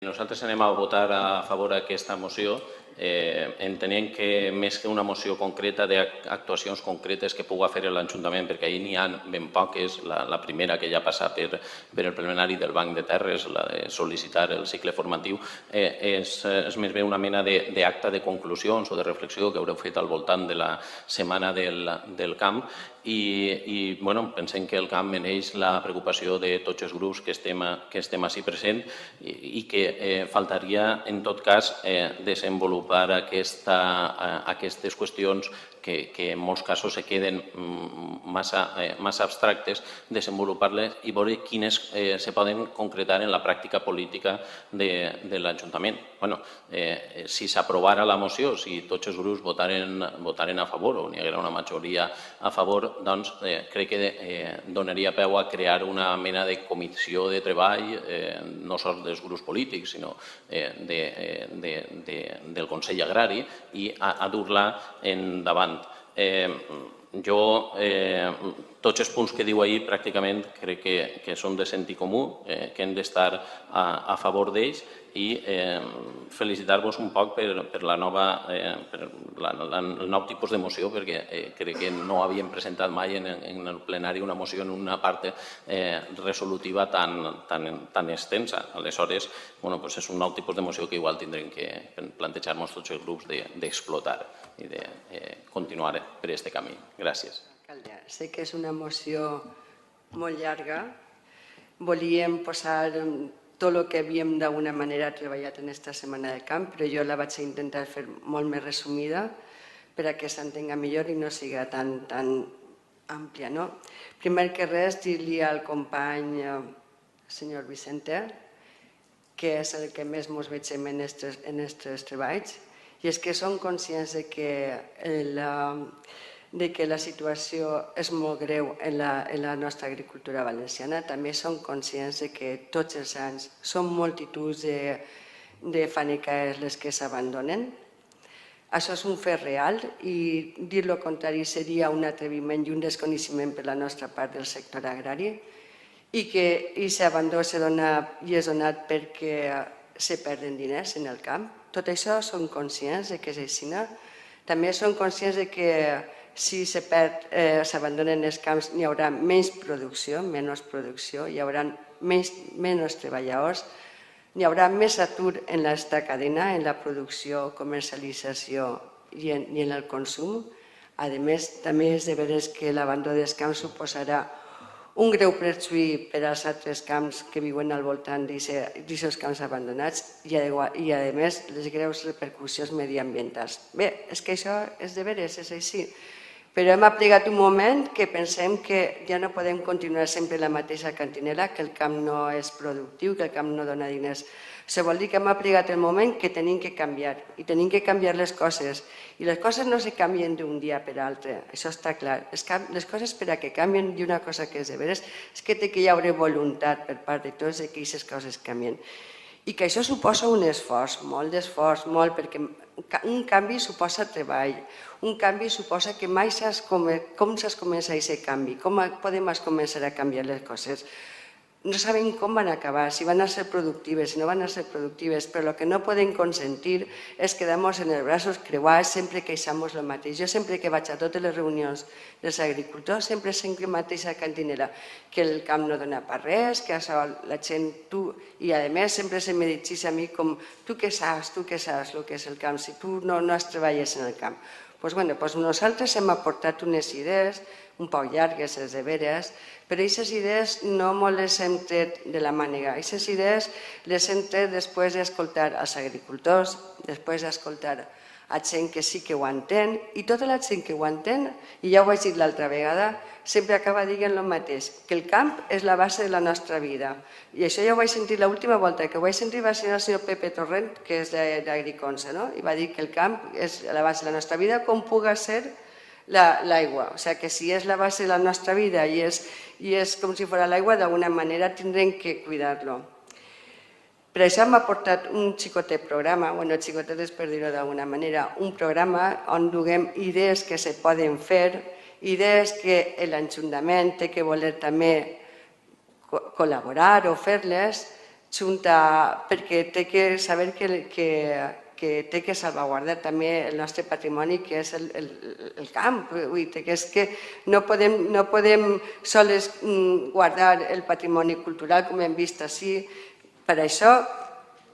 Nosaltres anem a votar a favor d'aquesta moció, entenent que més que una moció concreta d'actuacions concretes que pugui fer l'Ajuntament, perquè ahir n'hi ha ben poques, la primera que ja passa per el plenari del Banc de Terres, la de sol·licitar el cicle formatiu, és més bé una mena d'acte de conclusions o de reflexió que haureu fet al voltant de la setmana del camp i pensem que el camp mereix la preocupació de tots els grups que estem així presents i que faltaria, en tot cas, desenvolupar aquestes qüestions que en molts casos se queden massa abstractes, desenvolupar-les i veure quines se poden concretar en la pràctica política de l'Ajuntament. Si s'aprovara la moció, si tots els grups votaren a favor o n'hi haguera una majoria a favor, doncs crec que donaria peu a crear una mena de comissió de treball, no sols dels grups polítics, sinó del Consell Agrari i a dur-la endavant. Tots els punts que diu ahir pràcticament crec que són de sentit comú, que hem d'estar a favor d'ells i felicitar-vos un poc per el nou tipus de moció, perquè crec que no havíem presentat mai en el plenari una moció en una part resolutiva tan extensa. Aleshores, és un nou tipus de moció que igual tindrem que plantejar-nos tots els grups d'explotar i de continuar per aquest camí. Gràcies. Sé que és una moció molt llarga. Volíem posar tot el que havíem d'alguna manera treballat en aquesta setmana de camp, però jo la vaig intentar fer molt més resumida per a que s'entenga millor i no sigui tan àmplia. Primer que res, dir-li al company senyor Vicente que és el que més ens veiem en aquests treballs, i és que som conscients que la situació és molt greu en la nostra agricultura valenciana. També som conscients que tots els anys són multituds de fanecaers les que s'abandonen. Això és un fet real i dir el contrari seria un atreviment i un desconeixement per la nostra part del sector agrari i que aquest abandó és donat perquè se perden diners en el camp. Tot això som conscients que és així. També som conscients que si s'abandonen els camps hi haurà menys producció, hi haurà menys treballadors, hi haurà més atur en aquesta cadena, en la producció, comercialització i en el consum. A més, també és de veres que l'abandó dels camps suposarà un greu perjuí per als altres camps que viuen al voltant d'aquests camps abandonats i, a més, les greus repercussions mediambientals. Bé, és que això és de veres, és així. Però hem aplicat un moment que pensem que ja no podem continuar sempre la mateixa cantinela, que el camp no és productiu, que el camp no dona diners. Això vol dir que hem aplicat el moment que tenim que canviar i tenim que canviar les coses. I les coses no se canvien d'un dia per l'altre, això està clar. Les coses per a que canvien i una cosa que és de veres és que hi haurà voluntat per part de tots que aquestes coses canvien. I que això suposa un esforç, molt d'esforç, perquè un canvi suposa treball, un canvi suposa que mai saps com s'ha començat aquest canvi, com podem començar a canviar les coses. No sabem com van acabar, si van ser productives, si no van ser productives, però el que no podem consentir és quedar-nos en els braços creuats, sempre queixar-nos el mateix. Jo sempre que vaig a totes les reunions dels agricultors sempre sent la mateixa cantinera, que el camp no dona per res, que la gent, i a més sempre se me dirigeix a mi com tu què saps el que és el camp, si tu no treballes en el camp. Doncs nosaltres hem aportat unes idees un poc llargues, és de veres, però aquestes idees no ens les hem tret de la màniga. Aquestes idees les hem tret després d'escoltar els agricultors, després d'escoltar a gent que sí que ho entén, i tota la gent que ho entén, i ja ho vaig dir l'altra vegada, sempre acaba dient el mateix, que el camp és la base de la nostra vida. I això ja ho vaig sentir l'última volta, que ho vaig sentir va ser el senyor Pepe Torrent, que és d'Agriconsa, i va dir que el camp és la base de la nostra vida, com pugui ser l'aigua. O sigui que si és la base de la nostra vida i és com si fos l'aigua, d'alguna manera tindrem que cuidar-lo. Per això hem aportat un xicotet programa, xicotet és per dir-ho d'alguna manera, un programa on duguem idees que se poden fer, idees que l'Ajuntament té que voler també col·laborar o fer-les, perquè té que saber que té que salvaguardar també el nostre patrimoni, que és el camp. És que no podem sols guardar el patrimoni cultural, com hem vist així. Per això,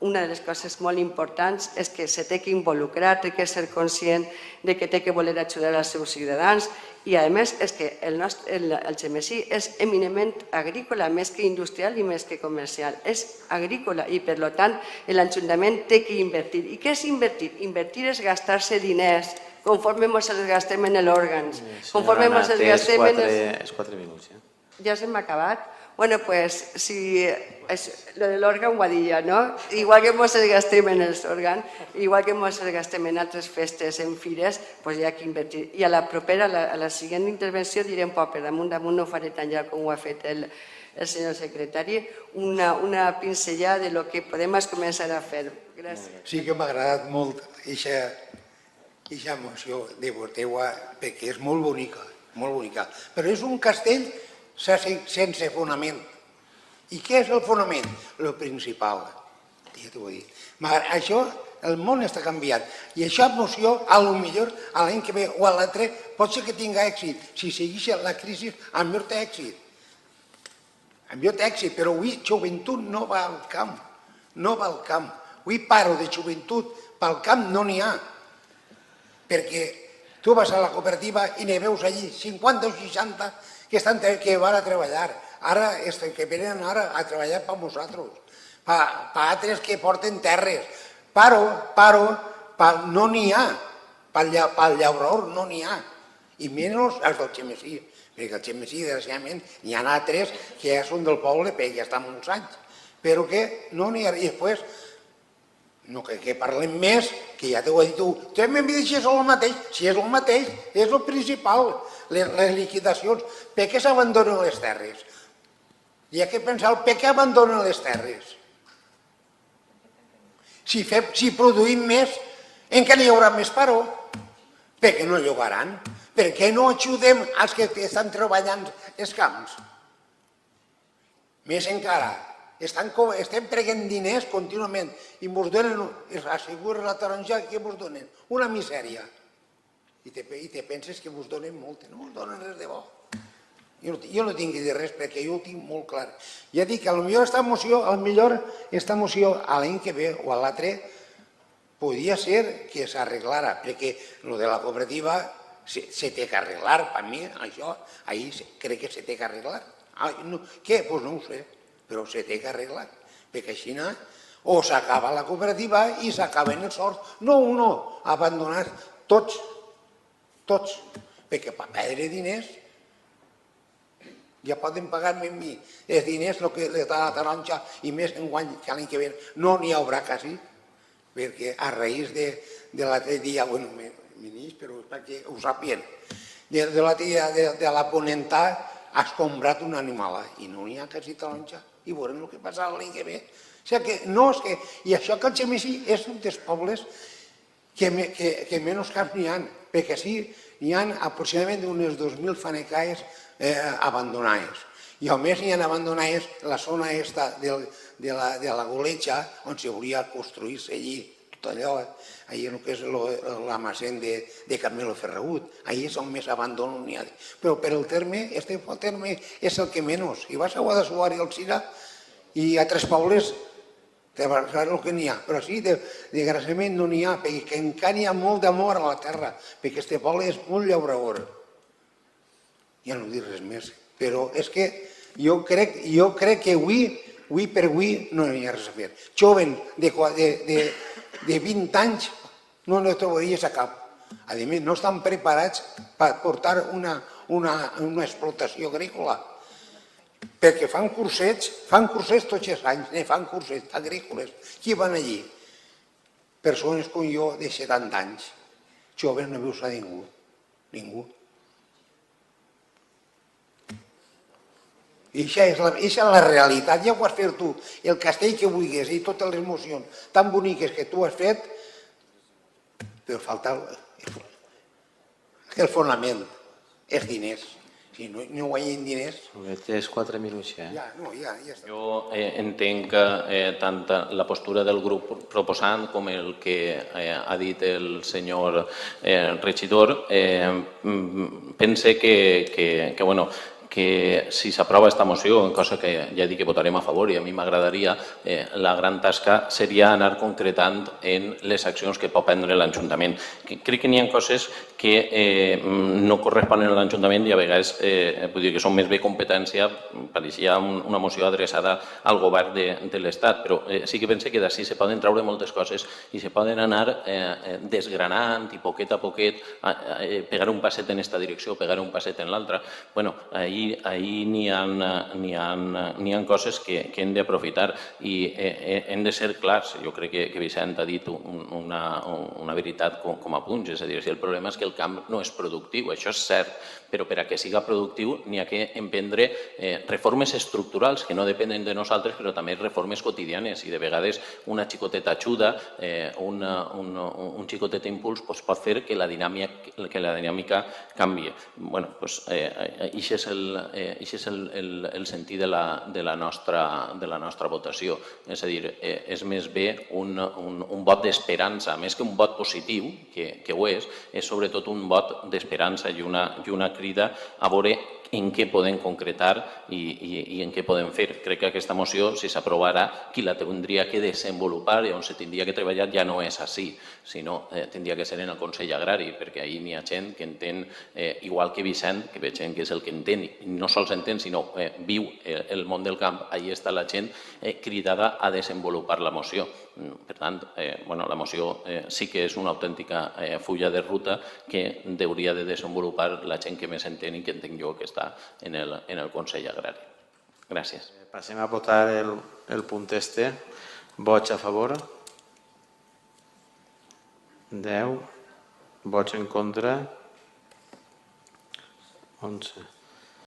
una de les coses molt importants és que se té que involucrar, té que ser conscient de que té que voler ajudar als seus ciutadans i, a més, és que el Algemesí és eminentment agrícola, més que industrial i més que comercial. És agrícola i, per tant, l'Ajuntament té que invertir. I què és invertir? Invertir és gastar-se diners conforme ens els gastem en l'òrgans. Conforme ens els gastem en... És 4 minuts, ja. Ja se m'ha acabat? Bueno, pues, si lo de l'òrgan ho va dir ja, no? Igual que ens gastem en els òrgans, igual que ens gastem en altres festes, en fires, doncs hi ha que invertir. I a la propera, a la següent intervenció, diré un poc, per damunt, no ho faré tan llarg com ho ha fet el senyor secretari, una pinzellada de lo que podem començar a fer. Gràcies. Sí que m'ha agradat molt aquesta emoció de Boteua, perquè és molt bonica, molt bonica. Però és un castell sense fonament. I què és el fonament? El principal. Ja t'ho he dit. Això, el món està canviant. I això emoció, potser l'any que ve o a l'altre, pot ser que tinga èxit. Si segueix la crisi, potser té èxit. Potser té èxit, però avui joventut no va al camp. No va al camp. Avui paro de joventut, pel camp no n'hi ha. Perquè tu vas a la cooperativa i n'hi veus allí 50 o 60 que van a treballar, que venen ara a treballar per nosaltres, per altres que porten terres. Però no n'hi ha, pel llaurador no n'hi ha, i menys els del Xemesí, perquè el Xemesí, desgraciadament, n'hi ha altres que ja són del poble, perquè ja estan uns anys, però que no n'hi ha. I després, que parlem més, que ja t'ho he dit tu, també m'he dit si és el mateix. Si és el mateix, és el principal, les liquidacions. Per què s'abandonen les terres? Hi ha que pensar per què abandonen les terres. Si produïm més, encara hi haurà més paro. Per què no llogaran? Per què no ajudem als que estan treballant els camps? Més encara, estem prenent diners contínuament i ens donen, asseguren la taronja, que ens donen? Una misèria. I te penses que ens donen molt, no ens donen res de bo. Jo no tinc que dir res perquè jo ho tinc molt clar. Ja dic que potser aquesta moció a l'any que ve o a l'altre podria ser que s'arreglara, perquè el de la cooperativa se té que arreglar, per mi això, ahir crec que se té que arreglar. Què? Doncs no ho sé, però se té que arreglar, perquè així o s'acaba la cooperativa i s'acaben els horts. No, abandonar tots, perquè per perdre diners ja poden pagar-me a mi els diners, el que les da la taronja, i més enguany que l'any que ve no n'hi haurà quasi, perquè a raïs de l'altre dia, bueno, però perquè ho sàpien, de l'altre dia de la ponenta has comprat un animal i no n'hi ha quasi taronja, i veurem el que passarà l'any que ve. I això que el Xemesí és un dels pobles que menys camps n'hi ha, perquè sí, n'hi ha aproximadament unes 2.000 fanecaes abandonades. I a més n'hi ha abandonades la zona de la Goletja, on s'hauria construir-se allí, tot allò, allà el que és l'amassent de Carmelo Ferragut, allà és on més abandono n'hi ha. Però per el terme, el terme és el que menys. I vas a Guadassuar i Alzira i a altres pobles te vas a veure el que n'hi ha. Però sí, desgraciadament no n'hi ha, perquè encara hi ha molt d'amor a la terra, perquè aquest poble és molt llaurador. Ja no dic res més, però és que jo crec que avui per avui no hi ha res a fer. Joven de 20 anys no trobaries a cap. A més, no estan preparats per portar una explotació agrícola, perquè fan cursets tots els anys, fan cursets agrícoles. Qui van allí? Persones com jo de 70 anys. Joves no veus a ningú. I això és la realitat, ja ho has fet tu. El castell que vulguis i totes les mocions tan boniques que tu has fet, però falta el fonament, els diners. Si no guanyen diners, Tens 4 minuts ja. ja està. Jo entenc que tant la postura del grup proposant com el que ha dit el senyor regidor pense que si s'aprova aquesta moció, cosa que ja dic que votarem a favor i a mi m'agradaria, la gran tasca seria anar concretant en les accions que pot prendre l'Ajuntament. Crec que n'hi ha coses que no corresponen a l'Ajuntament i a vegades vull dir que són més bé competència, pareixia una moció adreçada al govern de l'Estat, però sí que pense que d'ací se poden treure moltes coses i se poden anar desgranant i poquet a poquet, pegar un passet en aquesta direcció, pegar un passet en l'altra. Bueno, ahir n'hi ha coses que hem d'aprofitar i hem de ser clars. Jo crec que Vicent ha dit una veritat com a punts, és a dir, si el problema és que el camp no és productiu, això és cert, però per a que siga productiu n'hi ha que emprendre reformes estructurals que no depenen de nosaltres, però també reformes quotidianes i de vegades una xicoteta ajuda, un xicotet impuls pot fer que la dinàmica canvie. Bé, doncs això és el sentit de la nostra votació. És a dir, és més bé un vot d'esperança, més que un vot positiu, que ho és sobretot un vot d'esperança i una crida a veure en què podem concretar i en què podem fer. Crec que aquesta moció, si s'aprovarà, qui la tindria que desenvolupar i on se tindria que treballar ja no és així, sinó tindria que ser en el Consell Agrari, perquè ahir n'hi ha gent que entén, igual que Vicent, que veig que és el que entén, i no sols entén, sinó viu el món del camp, ahir està la gent cridada a desenvolupar la moció. Per tant, la moció sí que és una autèntica fulla de ruta que hauria de desenvolupar la gent que més entén i que entenc jo que està en el Consell Agrari. Gràcies. Passem a votar el punt este. Vots a favor? 10. Vots en contra? 11.